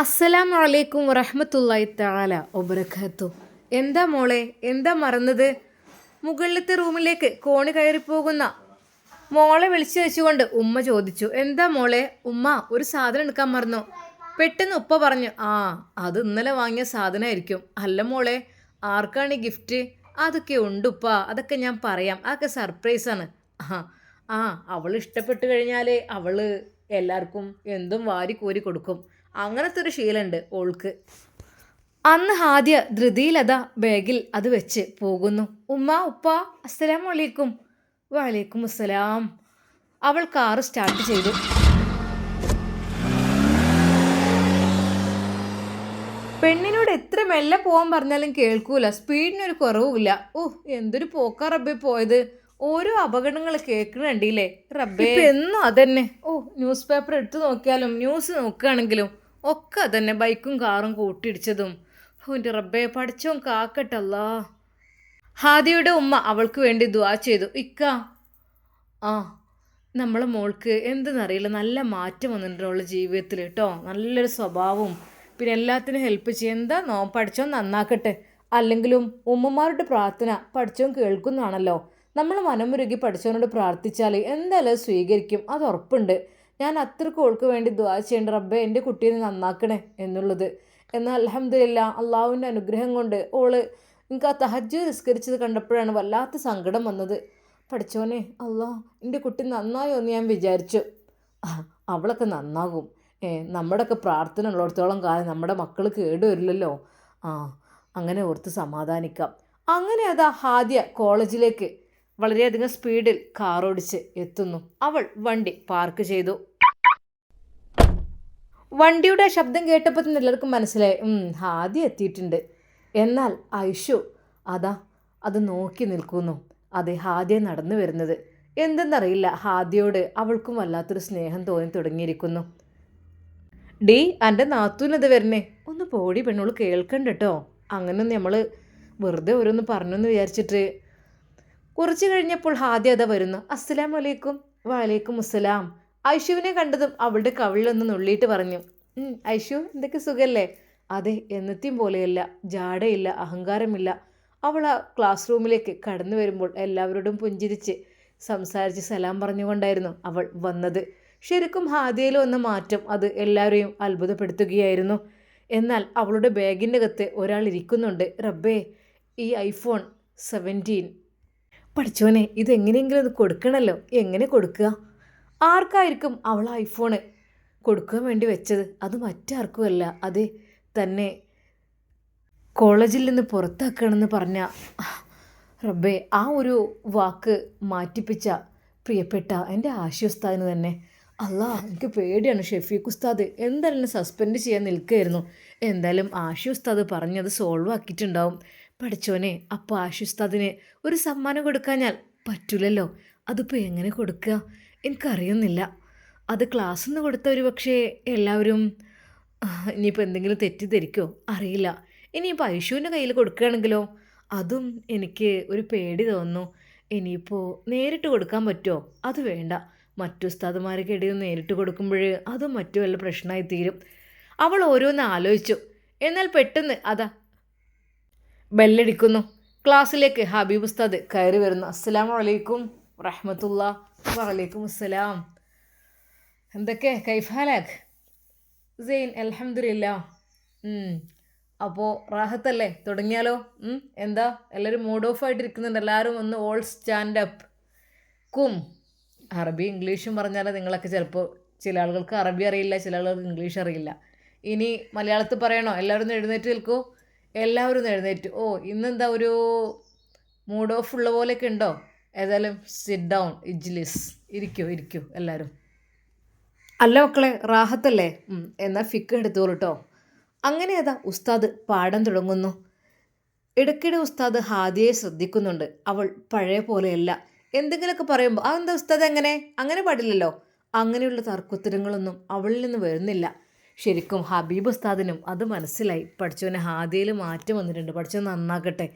അസ്സലാമു അലൈക്കും വറഹ്മത്തുള്ളാഹി തആല വബറകാത്തു. എന്താ മോളെ, എന്താ മറന്നത്? മുകളിലത്തെ റൂമിലേക്ക് കോണി കയറിപ്പോകുന്ന മോളെ വിളിച്ചു വെച്ചുകൊണ്ട് ഉമ്മ ചോദിച്ചു. എന്താ മോളെ? ഉമ്മ, ഒരു സാധനം എടുക്കാൻ മറന്നു. പെട്ടെന്ന് ഉപ്പ പറഞ്ഞു, അത് ഇന്നലെ വാങ്ങിയ സാധനമായിരിക്കും. അല്ല മോളെ, ആർക്കാണ് ഈ ഗിഫ്റ്റ്? അതൊക്കെ ഉണ്ട് ഉപ്പ, അതൊക്കെ ഞാൻ പറയാം, അതൊക്കെ സർപ്രൈസാണ്. ആ ആ അവൾ ഇഷ്ടപ്പെട്ട് കഴിഞ്ഞാൽ അവൾ എല്ലാവർക്കും എന്തും വാരി കോരി കൊടുക്കും. അങ്ങനത്തെ ഒരു ശീലമുണ്ട് ഓൾക്ക്. അന്ന് ഹാദ്യ ധൃതിയിലതാ ബാഗിൽ അത് വെച്ച് പോകുന്നു. ഉമ്മ, ഉപ്പ, അസ്സലാമു അലൈക്കും. വലൈക്കും അസ്സലാം. അവൾ കാറ് സ്റ്റാർട്ട് ചെയ്തു. പെണ്ണിനോട് എത്ര മെല്ലെ പോകാൻ പറഞ്ഞാലും കേൾക്കൂല. സ്പീഡിനൊരു കുറവുമില്ല. എന്തൊരു പോക്കാ റബ്ബേ പോയത്. ഓരോ അപകടങ്ങൾ കേൾക്കണണ്ടില്ലേ റബ്ബേ. എന്നും അതന്നെ. ന്യൂസ് പേപ്പർ എടുത്തു നോക്കിയാലും ന്യൂസ് നോക്കുകയാണെങ്കിലും ഒക്കെ അതന്നെ. ബൈക്കും കാറും കൂട്ടിയിടിച്ചതും. എൻ്റെ റബ്ബേ, പഠിച്ചോൻ കാക്കട്ടല്ലാ. ഹാദിയുടെ ഉമ്മ അവൾക്ക് വേണ്ടി ദുആ ചെയ്തു. ഇക്ക, നമ്മളെ മോൾക്ക് എന്തെന്നറിയില്ല, നല്ല മാറ്റം വന്നിട്ടുണ്ട് അവളുടെ ജീവിതത്തിൽ കേട്ടോ. നല്ലൊരു സ്വഭാവവും പിന്നെ എല്ലാത്തിനും ഹെൽപ്പ് ചെയ്യും. പഠിച്ചോൻ നന്നാക്കട്ടെ. അല്ലെങ്കിലും ഉമ്മമാരുടെ പ്രാർത്ഥന പഠിച്ചോൻ കേൾക്കുന്നതാണല്ലോ. നമ്മൾ മനമുരുകി പഠിച്ചവനോട് പ്രാർത്ഥിച്ചാൽ എന്തായാലും സ്വീകരിക്കും, അത് ഉറപ്പുണ്ട്. ഞാൻ അത്രയ്ക്ക് ഓൾക്ക് വേണ്ടി ദുആ ചെയ്യേണ്ട റബ്ബേ, എൻ്റെ കുട്ടീനെ നന്നാക്കണേ എന്നുള്ളത്. എന്നാൽ അൽഹംദുലില്ലാ, അള്ളാഹുവിൻ്റെ അനുഗ്രഹം കൊണ്ട് എനിക്ക് ആ തഹജ്ജുദ് നിസ്കരിച്ചത് കണ്ടപ്പോഴാണ് വല്ലാത്ത സങ്കടം വന്നത്. പഠിച്ചോനെ അല്ലാ, എൻ്റെ കുട്ടി നന്നായോ എന്ന് ഞാൻ വിചാരിച്ചു. അവളൊക്കെ നന്നാകും. നമ്മുടെയൊക്കെ പ്രാർത്ഥന ഉള്ളിടത്തോളം കാലം നമ്മുടെ മക്കൾ കേടുവരില്ലല്ലോ. അങ്ങനെ ഓർത്ത് സമാധാനിക്കാം. അങ്ങനെ അതാ ഹാദ്യ കോളേജിലേക്ക് വളരെയധികം സ്പീഡിൽ കാറോടിച്ച് എത്തുന്നു. അവൾ വണ്ടി പാർക്ക് ചെയ്തു. വണ്ടിയുടെ ശബ്ദം കേട്ടപ്പോൾ തന്നെ എല്ലാവർക്കും മനസ്സിലായി, ഹാദ്യ എത്തിയിട്ടുണ്ട്. എന്നാൽ ഐഷു അത് നോക്കി നിൽക്കുന്നു. അതെ, ഹാദ്യ നടന്നു വരുന്നത്. എന്തെന്നറിയില്ല, ഹാദ്യയോട് അവൾക്കും വല്ലാത്തൊരു സ്നേഹം തോന്നി തുടങ്ങിയിരിക്കുന്നു. ഡീ, എൻ്റെ നാത്തൂനത് വരണേ. ഒന്ന് പോടി പെണ്ണോള്, കേൾക്കണ്ട കേട്ടോ. അങ്ങനൊന്നും നമ്മൾ വെറുതെ ഓരോന്ന് പറഞ്ഞെന്ന് വിചാരിച്ചിട്ട്. കുറച്ച് കഴിഞ്ഞപ്പോൾ ഹാദ്യ അതാ വരുന്നു. അസ്സലാമു അലൈക്കും. വലൈക്കും അസ്സലാം. ഐഷുവിനെ കണ്ടതും അവളുടെ കവിളിലൊന്ന് നുള്ളിയിട്ട് പറഞ്ഞു, ഐഷു, എന്തൊക്കെ സുഖല്ലേ? അതെ, എന്നത്തെയും പോലെയല്ല. ജാടയില്ല, അഹങ്കാരമില്ല. അവൾ ആ ക്ലാസ് റൂമിലേക്ക് കടന്നു വരുമ്പോൾ എല്ലാവരോടും പുഞ്ചിരിച്ച് സംസാരിച്ച് സലാം പറഞ്ഞുകൊണ്ടായിരുന്നു അവൾ വന്നത്. ശരിക്കും ഹാദ്യയിൽ വന്ന മാറ്റം അത് എല്ലാവരെയും അത്ഭുതപ്പെടുത്തുകയായിരുന്നു. എന്നാൽ അവളുടെ ബാഗിൻ്റെ അകത്ത് ഒരാൾ ഇരിക്കുന്നുണ്ട്. റബ്ബേ, ഈ ഐഫോൺ 17. പഠിച്ചോനെ, ഇതെങ്ങനെയെങ്കിലും അത് കൊടുക്കണമല്ലോ. എങ്ങനെ കൊടുക്കുക? ആർക്കായിരിക്കും അവൾ ഐഫോണ് കൊടുക്കാൻ വേണ്ടി വെച്ചത്? അത് മറ്റാർക്കുമല്ല, അത് തന്നെ കോളേജിൽ നിന്ന് പുറത്താക്കണമെന്ന് പറഞ്ഞ റബ്ബേ, ആ ഒരു വാക്ക് മാറ്റിപ്പിച്ച പ്രിയപ്പെട്ട എൻ്റെ ആശി ഉസ്താദിന് തന്നെ. അല്ലാ, എനിക്ക് പേടിയാണ്. ഷെഫീഖ് ഉസ്താദ് എന്തായാലും സസ്പെൻഡ് ചെയ്യാൻ നിൽക്കുകയായിരുന്നു. എന്തായാലും ആഷി ഉസ്താദ് പറഞ്ഞത് സോൾവ് ആക്കിയിട്ടുണ്ടാവും. പഠിച്ചോനെ, അപ്പോൾ ആഷി ഉസ്താദിന് ഒരു സമ്മാനം കൊടുക്കാഞ്ഞാൽ പറ്റൂലല്ലോ. അതിപ്പോൾ എങ്ങനെ കൊടുക്കുക എനിക്കറിയുന്നില്ല. അത് ക്ലാസ്സിൽ നിന്ന് കൊടുത്ത ഒരു പക്ഷേ എല്ലാവരും ഇനിയിപ്പോൾ എന്തെങ്കിലും തെറ്റിദ്ധരിക്കോ അറിയില്ല. ഇനിയിപ്പോൾ ഐഷുവിൻ്റെ കയ്യിൽ കൊടുക്കുകയാണെങ്കിലോ, അതും എനിക്ക് ഒരു പേടി തോന്നുന്നു. ഇനിയിപ്പോൾ നേരിട്ട് കൊടുക്കാൻ പറ്റുമോ? അത് വേണ്ട. മറ്റു ഉസ്താദുമാരൊക്കെ ഇടയിൽ നേരിട്ട് കൊടുക്കുമ്പോൾ അതും മറ്റു വല്ല പ്രശ്നമായി തീരും. അവൾ ഓരോന്ന് ആലോചിച്ചു. എന്നാൽ പെട്ടെന്ന് ബെല്ലടിക്കുന്നു. ക്ലാസ്സിലേക്ക് ഹബീബ് ഉസ്താദ് കയറി വരുന്നു. അസ്സലാമു അലൈക്കും റഹ്മത്തുള്ളാഹി. വലൈക്കും അസ്സലാം. എന്തൊക്കെ കൈഫാലാഖ്? സെയിൻ, അൽഹംദുലില്ലാ. അപ്പോൾ റാഹത്തല്ലേ? തുടങ്ങിയാലോ? എന്താ എല്ലാവരും മൂഡ് ഓഫ് ആയിട്ടിരിക്കുന്നുണ്ട്. എല്ലാവരും ഒന്ന് ഓൾ സ്റ്റാൻഡ് അപ്പ്. കും. അറബി ഇംഗ്ലീഷും പറഞ്ഞാൽ നിങ്ങളൊക്കെ ചിലപ്പോൾ ചില ആളുകൾക്ക് അറബി അറിയില്ല, ചില ആളുകൾക്ക് ഇംഗ്ലീഷ് അറിയില്ല. ഇനി മലയാളത്തിൽ പറയണോ? എല്ലാവരും ഒന്ന് എഴുന്നേറ്റ് നിൽക്കൂ. എല്ലാവരും ഒന്ന് എഴുന്നേറ്റ്. ഇന്നെന്താ ഒരു മൂഡ് ഓഫ് ഉള്ള പോലെയൊക്കെ ഉണ്ടോ? ഏതായാലും സിറ്റ് ഡൗൺ, ഇജ്ലിസ്. ഇരിക്കൂ എല്ലാവരും. അല്ല മക്കളെ, റാഹത്തല്ലേ? എന്നാൽ ഫിക്ക് എടുത്തോളൂ കേട്ടോ. അങ്ങനെ ഉസ്താദ് പാഠം തുടങ്ങുന്നു. ഇടയ്ക്കിടെ ഉസ്താദ് ഹാദിയെ ശ്രദ്ധിക്കുന്നുണ്ട്. അവൾ പഴയ പോലെയല്ല. എന്തെങ്കിലുമൊക്കെ പറയുമ്പോൾ അതെന്താ ഉസ്താദ് അങ്ങനെ പാടില്ലല്ലോ. അങ്ങനെയുള്ള തർക്കുത്തരങ്ങളൊന്നും അവളിൽ നിന്ന് വരുന്നില്ല. ശരിക്കും ഹബീബ് ഉസ്താദിനും അത് മനസ്സിലായി. പഠിച്ചവനെ ഹാദിയയിൽ മാറ്റം വന്നിട്ടുണ്ട്. പഠിച്ചവൻ നന്നാക്കട്ടെ.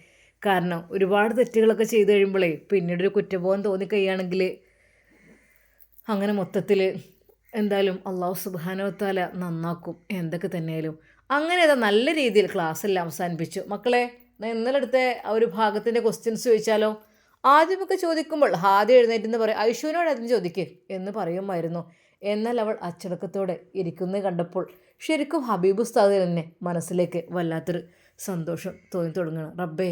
കാരണം ഒരുപാട് തെറ്റുകളൊക്കെ ചെയ്തു കഴിയുമ്പോഴേ പിന്നീടൊരു കുറ്റബോധം തോന്നിക്കഴിയുകയാണെങ്കിൽ അങ്ങനെ മൊത്തത്തിൽ എന്തായാലും അള്ളാഹു സുബ്ഹാനഹു വതആല നന്നാക്കും. എന്തൊക്കെ തന്നെയായാലും അങ്ങനെ അത് നല്ല രീതിയിൽ ക്ലാസ്സെല്ലാം അവസാനിപ്പിച്ചു. മക്കളെ, ഇന്നലെ എടുത്ത ആ ഒരു ഭാഗത്തിൻ്റെ ക്വസ്റ്റ്യൻസ് ചോദിച്ചാലോ? ആദ്യമൊക്കെ ചോദിക്കുമ്പോൾ ഹാദ്യ എഴുന്നേറ്റെന്ന് പറയും, ഐഷുവിനോട് അതിന് ചോദിക്ക് എന്ന് പറയുമായിരുന്നു. എന്നാൽ അവൾ അച്ചടക്കത്തോടെ ഇരിക്കുന്നത് കണ്ടപ്പോൾ ശരിക്കും ഹബീബ് ഉസ്താദ് തന്നെ മനസ്സിലേക്ക് വല്ലാത്തൊരു സന്തോഷം തോന്നി തുടങ്ങുന്നു. റബ്ബേ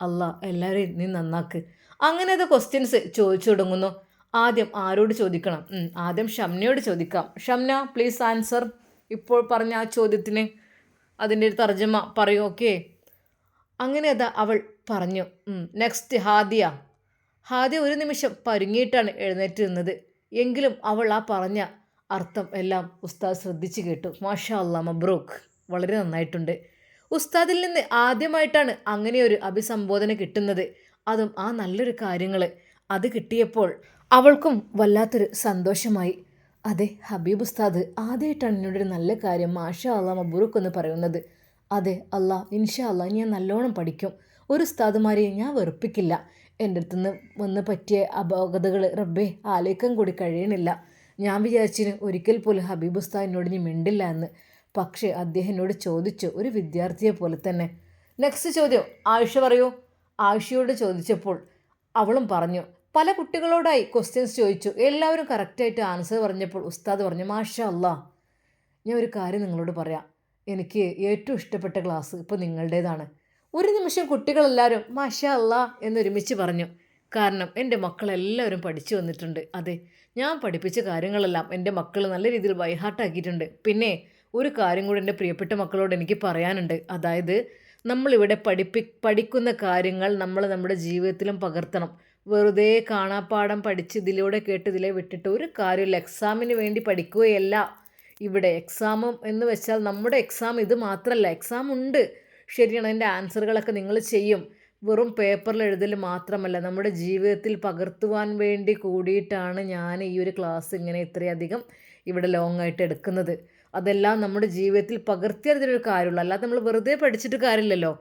അല്ലാ, എല്ലാവരെയും നീ നന്നാക്ക്. അങ്ങനെ അത് ക്വസ്റ്റ്യൻസ് ചോദിച്ചു തുടങ്ങുന്നു. ആദ്യം ആരോട് ചോദിക്കണം? ആദ്യം ഷംനയോട് ചോദിക്കാം. Shamna, please answer. ഇപ്പോൾ പറഞ്ഞ ആ ചോദ്യത്തിന് അതിൻ്റെ ഒരു തർജ്ജമ പറയൂ. ഓക്കെ. അങ്ങനെ അതാ അവൾ പറഞ്ഞു. നെക്സ്റ്റ് ഹാദിയ. ഹാദിയ ഒരു നിമിഷം പരുങ്ങിയിട്ടാണ് എഴുന്നേറ്റ് നിന്നത്. എങ്കിലും അവൾ ആ പറഞ്ഞ അർത്ഥം എല്ലാം ഉസ്താദ് ശ്രദ്ധിച്ചു കേട്ടു. മാഷാ അല്ലാ, മബ്രൂക്ക്, വളരെ നന്നായിട്ടുണ്ട്. ഉസ്താദിൽ നിന്ന് ആദ്യമായിട്ടാണ് അങ്ങനെയൊരു അഭിസംബോധന കിട്ടുന്നത്. അതും ആ നല്ലൊരു കാര്യങ്ങൾ. അത് കിട്ടിയപ്പോൾ അവൾക്കും വല്ലാത്തൊരു സന്തോഷമായി. അതെ, ഹബീബ് ഉസ്താദ് ആദ്യമായിട്ടാണ് എന്നോടൊരു നല്ല കാര്യം മാഷാ അല്ലാ മബ്രൂക്ക് എന്ന് പറയുന്നത്. അതെ അല്ലാ, ഇൻഷാ അല്ലാ ഞാൻ നല്ലോണം പഠിക്കും. ഒരു ഉസ്താദുമാരെയും ഞാൻ വെറുപ്പിക്കില്ല. എൻ്റെ അടുത്തുനിന്ന് വന്ന് പറ്റിയ അപകടങ്ങൾ റബ്ബേ ആലോചിക്കാൻ കൂടി കഴിയണില്ല. ഞാൻ വിചാരിച്ചിന് ഒരിക്കൽ പോലും ഹബീബ് ഉസ്താദ് എന്നോട് ഇനി മിണ്ടില്ല എന്ന്. പക്ഷേ അദ്ദേഹം എന്നോട് ചോദിച്ചു, ഒരു വിദ്യാർത്ഥിയെ പോലെ തന്നെ. നെക്സ്റ്റ് ചോദ്യം ആയിഷ പറയൂ. ആയിഷയോട് ചോദിച്ചപ്പോൾ അവളും പറഞ്ഞു. പല കുട്ടികളോടായി ക്വസ്റ്റ്യൻസ് ചോദിച്ചു. എല്ലാവരും കറക്റ്റായിട്ട് ആൻസർ പറഞ്ഞപ്പോൾ ഉസ്താദ് പറഞ്ഞു, മാഷാ അല്ലാ, ഞാൻ ഒരു കാര്യം നിങ്ങളോട് പറയാം. എനിക്ക് ഏറ്റവും ഇഷ്ടപ്പെട്ട ക്ലാസ് ഇപ്പോൾ നിങ്ങളുടേതാണ്. ഒരു നിമിഷം കുട്ടികളെല്ലാവരും മാഷാ അല്ലാ എന്നൊരുമിച്ച് പറഞ്ഞു. കാരണം എൻ്റെ മക്കളെല്ലാവരും പഠിച്ചു വന്നിട്ടുണ്ട്. അതെ, ഞാൻ പഠിപ്പിച്ച കാര്യങ്ങളെല്ലാം എൻ്റെ മക്കൾ നല്ല രീതിയിൽ ബൈഹാർട്ടാക്കിയിട്ടുണ്ട്. പിന്നെ ഒരു കാര്യം കൂടി എൻ്റെ പ്രിയപ്പെട്ട മക്കളോട് എനിക്ക് പറയാനുണ്ട്. അതായത് നമ്മളിവിടെ പഠിക്കുന്ന കാര്യങ്ങൾ നമ്മൾ നമ്മുടെ ജീവിതത്തിലും പകർത്തണം. വെറുതെ കാണാപ്പാഠം പഠിച്ച് ഇതിലൂടെ കേട്ട് ഇതിലെ വിട്ടിട്ട് ഒരു കാര്യമില്ല. എക്സാമിന് വേണ്ടി പഠിക്കുകയല്ല ഇവിടെ. എക്സാമും എന്ന് വെച്ചാൽ നമ്മുടെ എക്സാം ഇത് മാത്രമല്ല, എക്സാം ഉണ്ട് ശരിയാണ്. അതിൻ്റെ ആൻസറുകളൊക്കെ നിങ്ങൾ ചെയ്യും. വെറും പേപ്പറിൽ എഴുതൽ മാത്രമല്ല, നമ്മുടെ ജീവിതത്തിൽ പകർത്തുവാൻ വേണ്ടി കൂടിയിട്ടാണ് ഞാൻ ഈ ഒരു ക്ലാസ് ഇങ്ങനെ ഇത്രയധികം ഇവിടെ ലോങ് ആയിട്ട് എടുക്കുന്നത്. അതെല്ലാം നമ്മുടെ ജീവിതത്തിൽ പകർത്തിയതിനൊരു കാര്യമുള്ളൂ. അല്ലാതെ നമ്മൾ വെറുതെ പഠിച്ചിട്ട് കാര്യമില്ലല്ലോ.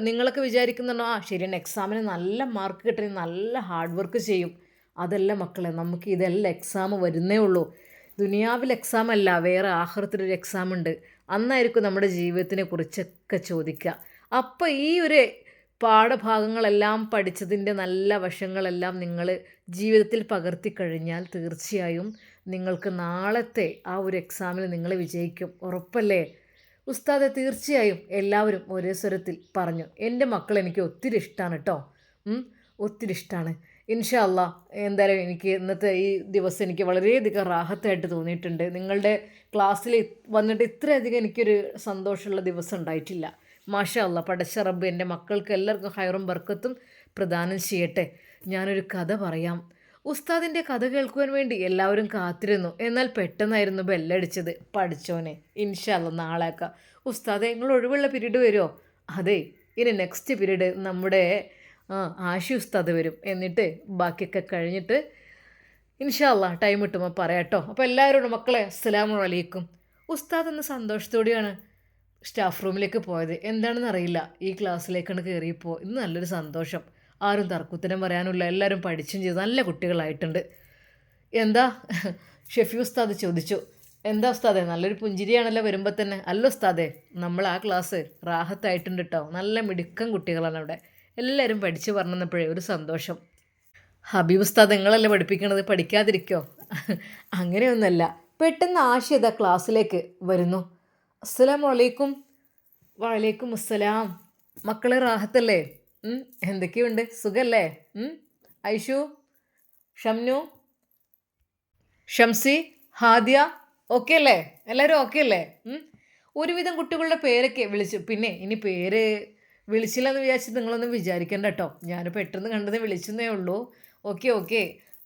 നിങ്ങളൊക്കെ വിചാരിക്കുന്നുണ്ടോ ശരിയാണ് എക്സാമിന് നല്ല മാർക്ക് കിട്ടണേ നല്ല ഹാർഡ് വർക്ക് ചെയ്യും. അതല്ല മക്കളെ, നമുക്ക് ഇതെല്ലാം എക്സാം വരുന്നേ ഉള്ളൂ. ദുനിയാവിൽ എക്സാം അല്ല, വേറെ ആഖിറത്തിലൊരു എക്സാം ഉണ്ട്. അന്നായിരിക്കും നമ്മുടെ ജീവിതത്തിനെ കുറിച്ചൊക്കെ ചോദിക്കുക. അപ്പോൾ ഈ ഒരു പാഠഭാഗങ്ങളെല്ലാം പഠിച്ചതിൻ്റെ നല്ല വശങ്ങളെല്ലാം നിങ്ങൾ ജീവിതത്തിൽ പകർത്തി കഴിഞ്ഞാൽ തീർച്ചയായും നിങ്ങൾക്ക് നാളത്തെ ആ ഒരു എക്സാമിൽ നിങ്ങൾ വിജയിക്കും. ഉറപ്പല്ലേ? ഉസ്താദെ തീർച്ചയായും എല്ലാവരും ഒരേ സ്വരത്തിൽ പറഞ്ഞു. എൻ്റെ മക്കൾ എനിക്ക് ഒത്തിരി ഇഷ്ടമാണ് കേട്ടോ, ഒത്തിരി ഇഷ്ടമാണ്. ഇൻഷാ അല്ലാ എന്തായാലും എനിക്ക് ഇന്നത്തെ ഈ ദിവസം എനിക്ക് വളരെയധികം റാഹത്തായിട്ട് തോന്നിയിട്ടുണ്ട്. നിങ്ങളുടെ ക്ലാസ്സിൽ വന്നിട്ട് ഇത്രയധികം എനിക്കൊരു സന്തോഷമുള്ള ദിവസം ഉണ്ടായിട്ടില്ല. മാഷാ അല്ലാ, പടച്ച റബ്ബ് എൻ്റെ മക്കൾക്ക് എല്ലാവർക്കും ഹൈറും ബർക്കത്തും പ്രദാനം ചെയ്യട്ടെ. ഞാനൊരു കഥ പറയാം. ഉസ്താദിൻ്റെ കഥ കേൾക്കുവാൻ വേണ്ടി എല്ലാവരും കാത്തിരുന്നു. എന്നാൽ പെട്ടെന്നായിരുന്നു ബെല്ലടിച്ചത്. പഠിച്ചോനെ, ഇൻഷാ അല്ലാ നാളേക്കാം. ഉസ്താദെ, നിങ്ങൾ ഒഴിവുള്ള പീരീഡ് വരുമോ? അതെ, ഇനി നെക്സ്റ്റ് പീരീഡ് നമ്മുടെ ആഷി ഉസ്താദ് വരും. എന്നിട്ട് ബാക്കിയൊക്കെ കഴിഞ്ഞിട്ട് ഇൻഷാ അല്ലാ ടൈം കിട്ടുമ്പോൾ പറയാം കേട്ടോ. അപ്പോൾ എല്ലാവരോടും മക്കളെ അസ്സലാമു അലൈക്കും. ഉസ്താദ് എന്ന സന്തോഷത്തോടെയാണ് സ്റ്റാഫ് റൂമിലേക്ക് പോയത്. എന്താണെന്ന് അറിയില്ല, ഈ ക്ലാസ്സിലേക്കാണ് കയറിയപ്പോൾ ഇന്ന് നല്ലൊരു സന്തോഷം. ആരും തർക്കുത്തരം പറയാനില്ല. എല്ലാവരും പഠിച്ചും ചെയ്ത് നല്ല കുട്ടികളായിട്ടുണ്ട്. എന്താ ഷെഫി ഉസ്താദ് ചോദിച്ചു. എന്താ ഉസ്താദെ, നല്ലൊരു പുഞ്ചിരിയാണല്ലോ വരുമ്പോൾ തന്നെ. അല്ല ഉസ്താദെ, നമ്മൾ ആ ക്ലാസ് റാഹത്തായിട്ടുണ്ട് കേട്ടോ. നല്ല മിടുക്കം കുട്ടികളാണ് അവിടെ. എല്ലാവരും പഠിച്ച് പറഞ്ഞപ്പോഴേ ഒരു സന്തോഷം. ഹബീബ് ഉസ്താദ് നിങ്ങളല്ലേ പഠിപ്പിക്കണത്, പഠിക്കാതിരിക്കോ? അങ്ങനെയൊന്നുമല്ല. പെട്ടെന്ന് ആഷിത ക്ലാസ്സിലേക്ക് വരുന്നു. അസ്സലാമു അലൈക്കും. വലൈക്കും അസ്സലാം. മക്കളെ റാഹത്തല്ലേ? എന്തൊക്കെയുണ്ട്, സുഖല്ലേ? ഐഷു, ഷംനു, ഷംസി, ഹാദിയ ഓക്കെ അല്ലേ? എല്ലാവരും ഓക്കെ അല്ലേ? ഒരുവിധം കുട്ടികളുടെ പേരൊക്കെ വിളിച്ചു. പിന്നെ ഇനി പേര് വിളിച്ചില്ലെന്ന് വിചാരിച്ചിട്ട് നിങ്ങളൊന്നും വിചാരിക്കേണ്ട കേട്ടോ. ഞാൻ പെട്ടെന്ന് കണ്ടത് വിളിച്ചെന്നേ ഉള്ളൂ. Okay okay.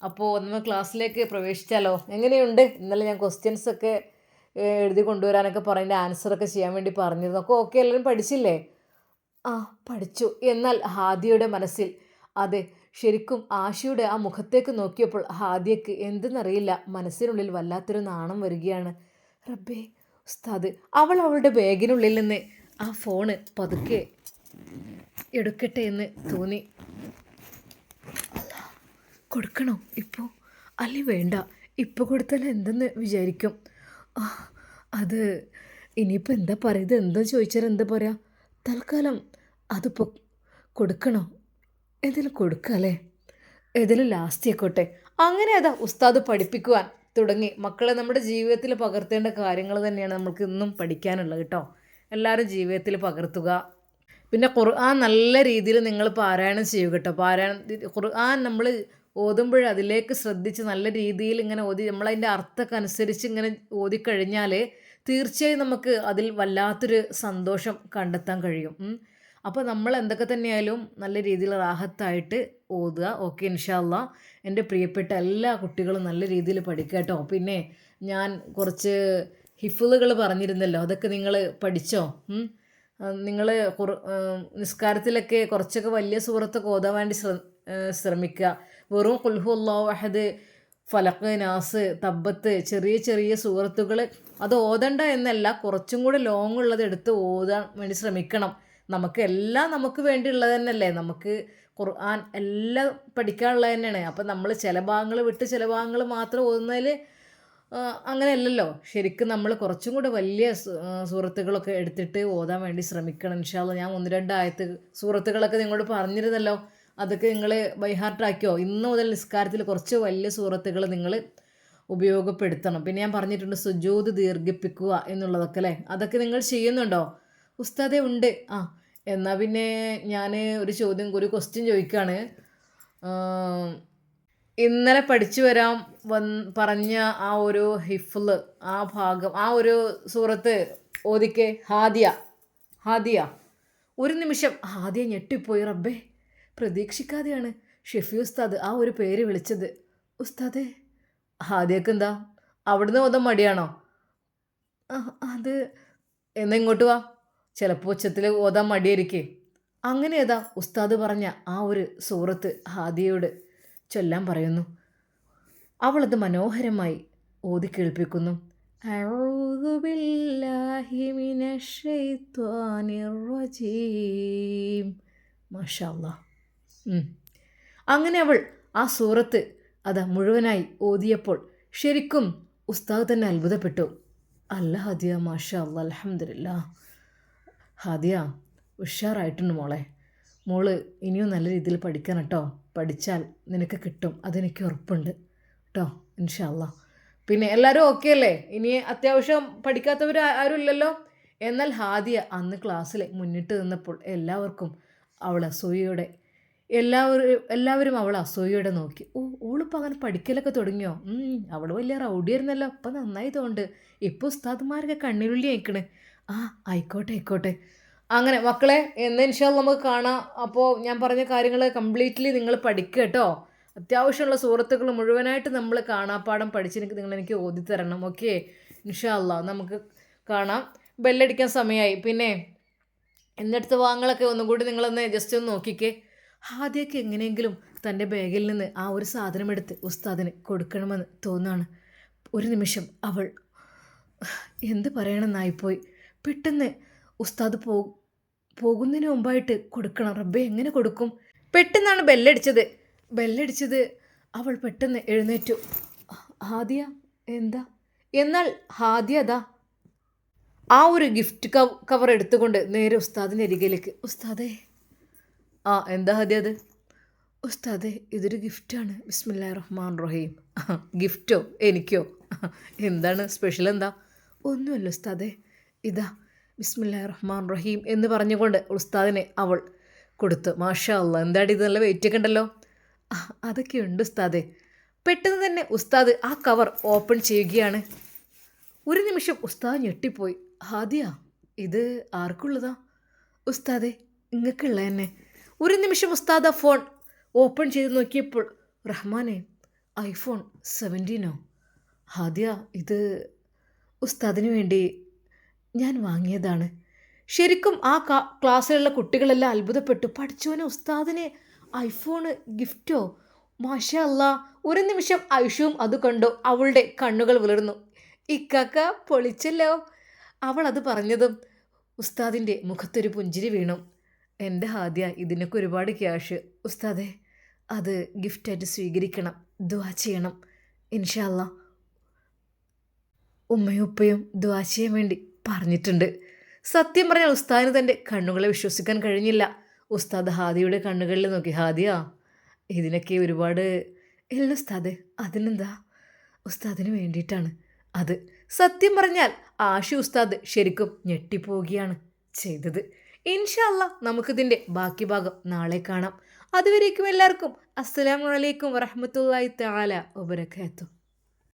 അപ്പോൾ നമ്മൾ ക്ലാസ്സിലേക്ക് പ്രവേശിച്ചാലോ? എങ്ങനെയുണ്ട്? ഇന്നലെ ഞാൻ ക്വസ്റ്റ്യൻസൊക്കെ എഴുതി കൊണ്ടുവരാനൊക്കെ പറഞ്ഞ ആൻസറൊക്കെ ചെയ്യാൻ വേണ്ടി പറഞ്ഞിരുന്നു. അപ്പോൾ ഓക്കെ, എല്ലാവരും പഠിച്ചില്ലേ? പഠിച്ചു. എന്നാൽ ഹാദിയയുടെ മനസ്സിൽ അതെ, ശരിക്കും ആഷിയുടെ ആ മുഖത്തേക്ക് നോക്കിയപ്പോൾ ഹാദിയക്ക് എന്തെന്നറിയില്ല, മനസ്സിനുള്ളിൽ വല്ലാത്തൊരു നാണം വരികയാണ്. റബ്ബേ ഉസ്താദ്. അവളുടെ ബാഗിനുള്ളിൽ നിന്ന് ആ ഫോണ് പതുക്കെ എടുക്കട്ടെ എന്ന് തോന്നി. കൊടുക്കണോ ഇപ്പോൾ? അല്ലേ വേണ്ട, ഇപ്പോൾ കൊടുത്താൽ എന്തെന്ന് വിചാരിക്കും. ആ, അത് ഇനിയിപ്പോൾ എന്താ പറയുക, എന്താ ചോദിച്ചാൽ എന്താ പറയുക. തൽക്കാലം അതിപ്പോൾ കൊടുക്കണോ, ഏതെങ്കിലും കൊടുക്കുക അല്ലേ, ഏതെങ്കിലും ലാസ്റ്റ് ആയിക്കോട്ടെ. അങ്ങനെ അതാ ഉസ്താദ് പഠിപ്പിക്കുവാൻ തുടങ്ങി. മക്കളെ നമ്മുടെ ജീവിതത്തിൽ പകർത്തേണ്ട കാര്യങ്ങൾ തന്നെയാണ് നമുക്ക് ഇന്നും പഠിക്കാനുള്ളത് കേട്ടോ. എല്ലാവരും ജീവിതത്തിൽ പകർത്തുക. പിന്നെ ഖുർആൻ നല്ല രീതിയിൽ നിങ്ങൾ പാരായണം ചെയ്യുക കേട്ടോ. ഖുർആൻ നമ്മൾ ഓതുമ്പോൾ അതിലേക്ക് ശ്രദ്ധിച്ച് നല്ല രീതിയിൽ ഇങ്ങനെ ഓതി നമ്മളതിൻ്റെ അർത്ഥമൊക്കെ അനുസരിച്ച് ഇങ്ങനെ ഓതിക്കഴിഞ്ഞാൽ തീർച്ചയായും നമുക്ക് അതിൽ വല്ലാത്തൊരു സന്തോഷം കണ്ടെത്താൻ കഴിയും. അപ്പോൾ നമ്മൾ എന്തൊക്കെ തന്നെയായാലും നല്ല രീതിയിൽ റാഹത്തായിട്ട് ഓതുക. ഓക്കെ, ഇൻഷാ അല്ലാ. എൻ്റെ പ്രിയപ്പെട്ട എല്ലാ കുട്ടികളും നല്ല രീതിയിൽ പഠിക്കുക കേട്ടോ. പിന്നെ ഞാൻ കുറച്ച് ഹിഫ്ളുകൾ പറഞ്ഞിരുന്നല്ലോ, അതൊക്കെ നിങ്ങൾ പഠിച്ചോ? നിങ്ങൾ നിസ്കാരത്തിലൊക്കെ കുറച്ചൊക്കെ വലിയ സൂറത്തൊക്കെ ഓതാൻ വേണ്ടി ശ്രമിക്കുക. വെറും ഖുൽ ഹു അല്ലാഹു അഹദ്, ഫലഖ്, നാസ്, തബ്ബത്ത്, ചെറിയ ചെറിയ സൂറത്തുകൾ അത് ഓതണ്ട എന്നല്ല, കുറച്ചും കൂടെ ലോങ് ഉള്ളത് എടുത്ത് ഓതാൻ വേണ്ടി ശ്രമിക്കണം. നമുക്ക് വേണ്ടിയുള്ളത് തന്നെയല്ലേ. നമുക്ക് ഖുർആൻ എല്ലാം പഠിക്കാനുള്ളത് തന്നെയാണ്. അപ്പം നമ്മൾ ചില ഭാഗങ്ങൾ വിട്ട് ചില ഭാഗങ്ങൾ മാത്രം ഓതുന്നതിൽ അങ്ങനെയല്ലല്ലോ. ശരിക്കും നമ്മൾ കുറച്ചും കൂടെ വലിയ സൂറത്തുകളൊക്കെ എടുത്തിട്ട് ഓതാൻ വേണ്ടി ശ്രമിക്കണം. ഇൻഷാ അല്ലാ. ഞാൻ 1-2 ആയത്ത് സൂറത്തുകളൊക്കെ നിങ്ങളോട് പറഞ്ഞിരുന്നല്ലോ, അതൊക്കെ നിങ്ങൾ ബൈഹാർട്ടാക്കിയോ. ഇന്ന് മുതൽ നിസ്കാരത്തിൽ കുറച്ച് വലിയ സൂറത്തുകൾ നിങ്ങൾ ഉപയോഗപ്പെടുത്തണം. പിന്നെ ഞാൻ പറഞ്ഞിട്ടുണ്ട് സുജൂദ് ദീർഘിപ്പിക്കുക എന്നുള്ളതൊക്കെ അല്ലേ, അതൊക്കെ നിങ്ങൾ ചെയ്യുന്നുണ്ടോ? ഉസ്താദേ ഉണ്ട്. എന്നാൽ പിന്നെ ഞാൻ ഒരു ക്വസ്റ്റ്യൻ ചോദിക്കുകയാണ്. ഇന്നലെ പഠിച്ചു വരാൻ പറഞ്ഞ ആ ഒരു ഹിഫ്ള്, ആ ഭാഗം, ആ ഒരു സൂറത്ത് ഓദിക്കെ. ഹാദിയ. ഒരു നിമിഷം ഹാദിയ ഞെട്ടിപ്പോയി. റബ്ബേ, പ്രതീക്ഷിക്കാതെയാണ് ഷെഫി ഉസ്താദ് ആ ഒരു പേര് വിളിച്ചത്. ഉസ്താദേ, ഹാദിയക്ക് എന്താ അവിടുന്ന് ഓതാൻ മടിയാണോ? അത് എന്നാ ഇങ്ങോട്ട് വാ, ചിലപ്പോൾ ഉച്ചത്തിൽ ഓതാൻ മടിയായിരിക്കേ. അങ്ങനെ ഏതാ ഉസ്താദ് പറഞ്ഞ ആ ഒരു സൂറത്ത് ഹാദിയയോട് ചൊല്ലാൻ പറയുന്നു. അവളത് മനോഹരമായി ഓതി കേൾപ്പിക്കുന്നു. അഊദു ബില്ലാഹി മിനശ് ശൈത്വാനിർ റജീം. മാഷാ അല്ലാഹ്. അങ്ങനെ അവൾ ആ സൂറത്ത് അതാ മുഴുവനായി ഓതിയപ്പോൾ ശരിക്കും ഉസ്താദ് തന്നെ അത്ഭുതപ്പെട്ടു. അല്ല ഹാദിയ, മാഷാ അല്ലാഹ്, അൽഹംദുലില്ലാഹ്. ഹാദിയ ഉഷാറായിട്ടുണ്ട് മോള് ഇനിയും നല്ല രീതിയിൽ പഠിക്കണം കേട്ടോ. പഠിച്ചാൽ നിനക്ക് കിട്ടും, അതെനിക്ക് ഉറപ്പുണ്ട് കേട്ടോ, ഇൻഷാ അല്ലാഹ്. പിന്നെ എല്ലാവരും ഓക്കെ അല്ലേ? ഇനി അത്യാവശ്യം പഠിക്കാത്തവർ ആരും ഇല്ലല്ലോ. എന്നാൽ ഹാദിയ അന്ന് ക്ലാസ്സിൽ മുന്നിട്ട് നിന്നപ്പോൾ എല്ലാവർക്കും അവൾ അസൂയയോടെ എല്ലാവരും അവൾ അസൂയയോടെ നോക്കി. ഓളിപ്പോൾ അങ്ങനെ പഠിക്കലൊക്കെ തുടങ്ങിയോ? അവൾ വലിയ റൗഡിയായിരുന്നല്ലോ, അപ്പം നന്നായി തോന്നുന്നുണ്ട്. ഇപ്പോൾ ഉസ്താദുമാരൊക്കെ കണ്ണിലുള്ളി അയക്കണേ. ആയിക്കോട്ടെ. അങ്ങനെ മക്കളെ, എന്ന് ഇൻഷാ അല്ലാഹ് നമുക്ക് കാണാം. അപ്പോൾ ഞാൻ പറഞ്ഞ കാര്യങ്ങൾ കംപ്ലീറ്റ്ലി നിങ്ങൾ പഠിക്കുക കേട്ടോ. അത്യാവശ്യമുള്ള സൂറത്തുകൾ മുഴുവനായിട്ട് നമ്മൾ കാണാപ്പാഠം പഠിച്ച് എനിക്ക് ഓതി തരണം. ഓക്കെ, ഇൻഷാ അല്ലാഹ് നമുക്ക് കാണാം. ബെല്ലടിക്കാൻ സമയമായി. പിന്നെ എന്നിടത്ത് വാങ്ങളൊക്കെ ഒന്നും കൂടി നിങ്ങളൊന്ന് ജസ്റ്റ് ഒന്ന് നോക്കിക്കേ. ആദ്യമൊക്കെ എങ്ങനെയെങ്കിലും തൻ്റെ ബാഗിൽ നിന്ന് ആ ഒരു സാധനം എടുത്ത് ഉസ്താദിന് കൊടുക്കണമെന്ന് തോന്നാണ്. ഒരു നിമിഷം അവൾ എന്ത് പറയണമെന്നായിപ്പോയി. പെട്ടെന്ന് ഉസ്താദ് പോകുന്നതിന് മുമ്പായിട്ട് കൊടുക്കണം. റബ്ബേ, എങ്ങനെ കൊടുക്കും? പെട്ടെന്നാണ് ബെല്ലടിച്ചത്. അവൾ പെട്ടെന്ന് എഴുന്നേറ്റു. ഹാദിയ, എന്താ? എന്നാൽ ഹാദിയ അതാ ആ ഒരു ഗിഫ്റ്റ് കവർ എടുത്തുകൊണ്ട് നേരെ ഉസ്താദിൻ്റെ അരികിലേക്ക്. ഉസ്താദേ. എന്താ ഹാദിയ അത്? ഉസ്താദേ, ഇതൊരു ഗിഫ്റ്റാണ്. ബിസ്മില്ലാഹിർ റഹ്മാനിർ റഹീം. ഗിഫ്റ്റോ? എനിക്കോ? എന്താണ് സ്പെഷ്യൽ? എന്താ? ഒന്നുമല്ല ഉസ്താദേ, ഇതാ ബിസ്മില്ലാഹിർ റഹ്മാനിർ റഹീം എന്ന് പറഞ്ഞുകൊണ്ട് ഉസ്താദിനെ അവൾ കൊടുത്തു. മാഷാ അല്ലാഹ്, എന്താടി ഇത് നല്ല വെയിറ്റൊക്കെ ഉണ്ടല്ലോ. അതൊക്കെയുണ്ട് ഉസ്താദേ. പെട്ടെന്ന് തന്നെ ഉസ്താദ് ആ കവർ ഓപ്പൺ ചെയ്യുകയാണ്. ഒരു നിമിഷം ഉസ്താദ് ഞെട്ടിപ്പോയി. ഹാദിയ, ഇത് ആർക്കുള്ളതാ? ഉസ്താദേ, ഇങ്ങക്കുള്ള തന്നെ. ഒരു നിമിഷം ഉസ്താദ് ആ ഫോൺ ഓപ്പൺ ചെയ്ത് നോക്കിയപ്പോൾ, റഹ്മാനെ, ഐഫോൺ 17. ഹാദിയ, ഇത് ഉസ്താദിന് വേണ്ടി ഞാൻ വാങ്ങിയതാണ്. ശരിക്കും ആ ക്ലാസ്സിലുള്ള കുട്ടികളെല്ലാം അത്ഭുതപ്പെട്ടു. പഠിച്ചോനെ, ഉസ്താദിന് ഐഫോണ് ഗിഫ്റ്റോ? മാഷാ അല്ലാ. ഒരു നിമിഷം ഐഷുവും അത് കണ്ടു. അവളുടെ കണ്ണുകൾ വിളർന്നു. ഇക്കാക്ക പൊളിച്ചല്ലോ. അവൾ അത് പറഞ്ഞതും ഉസ്താദിൻ്റെ മുഖത്തൊരു പുഞ്ചിരി വീണു. എൻ്റെ ഹാദിയ, ഇതിനൊക്കെ ഒരുപാട് ക്യാഷ്. ഉസ്താദേ, അത് ഗിഫ്റ്റായിട്ട് സ്വീകരിക്കണം, ദുആ ചെയ്യണം. ഇൻഷാ അല്ലാഹ് ഉമ്മയും ഉപ്പയും ദുആ ചെയ്യാൻ വേണ്ടി പറഞ്ഞിട്ടുണ്ട്. സത്യം പറഞ്ഞാൽ ഉസ്താദിന് തൻ്റെ കണ്ണുകളെ വിശ്വസിക്കാൻ കഴിഞ്ഞില്ല. ഉസ്താദ് ഹാദിയുടെ കണ്ണുകളിൽ നോക്കി. ഹാദിയാ, ഇതിനൊക്കെ ഒരുപാട് ഇല്ല ഉസ്താദ്, അതിനെന്താ, ഉസ്താദിന് വേണ്ടിയിട്ടാണ് അത്. സത്യം പറഞ്ഞാൽ ആഷി ഉസ്താദ് ശരിക്കും ഞെട്ടിപ്പോവുകയാണ് ചെയ്തത്. ഇൻഷാ അല്ലാ നമുക്കിതിൻ്റെ ബാക്കി ഭാഗം നാളെ കാണാം. അതുവരേക്കും എല്ലാവർക്കും അസ്സലാമു അലൈക്കും വറഹ്മത്തുള്ളാഹി തആല വബറകാതുഹു.